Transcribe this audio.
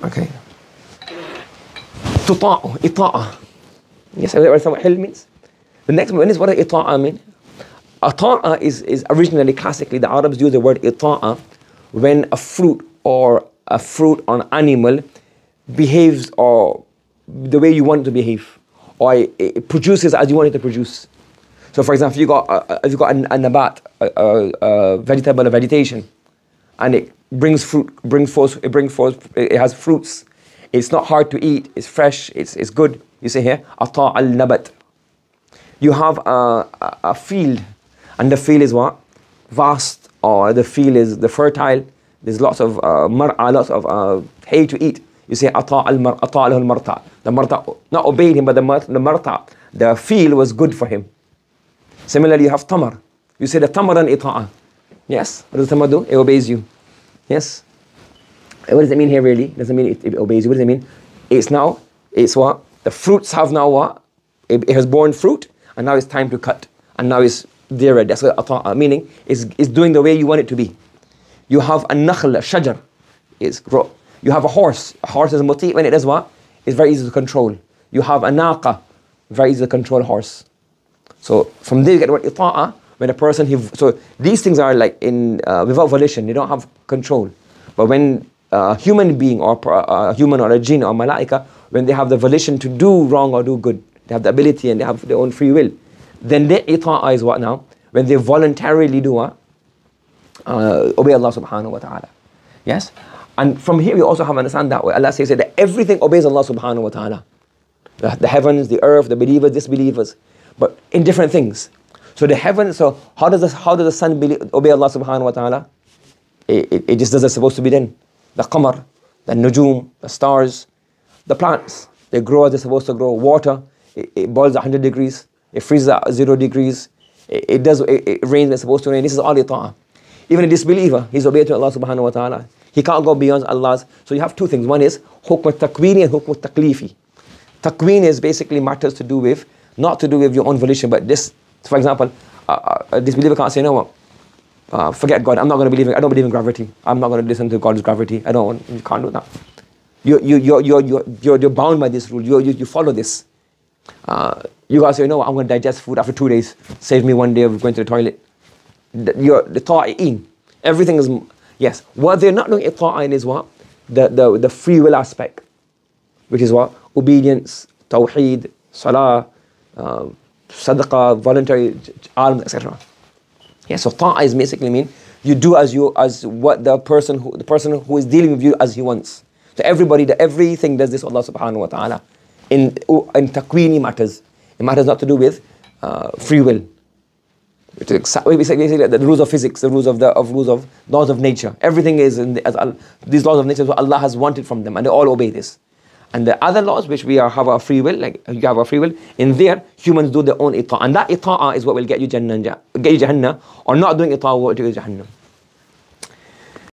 Okay. Tuta'u, ita'a. Yes, I understand what hil means. The next one is what does ita'a mean? Ata'a is originally, classically, the Arabs use the word ita'a when a fruit or an animal behaves or the way you want it to behave, or it produces as you want it to produce. So, for example, if you got a nabat, a vegetable, a vegetation, and it brings fruit, it has fruits. It's not hard to eat. It's fresh. It's good. You say here, ata al nabat. You have a field, and the field is what? Vast, or the field is the fertile. There's lots of mar'a, lots of hay to eat. You say ata al marta. The marta not obeyed him, but the marta, the field was good for him. Similarly, you have tamar. You say the tamar and ita'a. Yes. What does tamar do? It obeys you. Yes. What does it mean here really? It doesn't mean it obeys you. What does it mean? It's what? The fruits have now what? It has borne fruit, and now it's time to cut. And now it's there. That's what ata'a, meaning it's doing the way you want it to be. You have a nakhl, a shajar, is grow. You have a horse. A horse is a muti when it does what? It's very easy to control. You have a naqa, very easy to control horse. So from there you get the word ita'a, when a person, so these things are like without volition, they don't have control. But when a human being or a human or a jinn or malaika, when they have the volition to do wrong or do good, they have the ability and they have their own free will, then their ita'a is what now? When they voluntarily do what? Obey Allah subhanahu wa ta'ala. Yes? And from here we also have to understand that way. Allah says that everything obeys Allah subhanahu wa ta'ala. The heavens, the earth, the believers, disbelievers. But in different things. So the heavens, so how does the sun obey Allah subhanahu wa ta'ala? It just does as it's supposed to be done. The qamar, the nujum, the stars, the plants, they grow as they're supposed to grow. Water, it boils at 100 degrees. It freezes at 0 degrees. It rains when it's supposed to rain. This is all ita'ah. Even a disbeliever, he's obeyed to Allah subhanahu wa ta'ala. He can't go beyond Allah's. So you have two things. One is hukm al-takwini and hukm al-taklifi. Takween is basically matters to do with, not to do with your own volition, but this, for example, a disbeliever can't say, no, forget God, I'm not going to believe in, I don't believe in gravity. I'm not going to listen to God's gravity. You can't do that. You're bound by this rule. You follow this. You guys say, no, I'm going to digest food after 2 days. Save me 1 day of going to the toilet. The ta'in. Everything is, yes. What they're not doing ta'in is what? The free will aspect. Which is what? Obedience, tawheed, salah, sadaqah, voluntary, alms, etc. Yeah, so ta'ah is basically mean you do as what the person who is dealing with you as he wants. So everything does this Allah subhanahu wa ta'ala. In taqweeni matters. It matters not to do with free will. Basically the rules of physics, the rules of laws of nature. Everything is these laws of nature is what Allah has wanted from them, and they all obey this. And the other laws which have our free will, like you have our free will, in there humans do their own ita'ah, and that ita'ah is what will get you Jannah, or not doing ita'ah will get you Jahannam.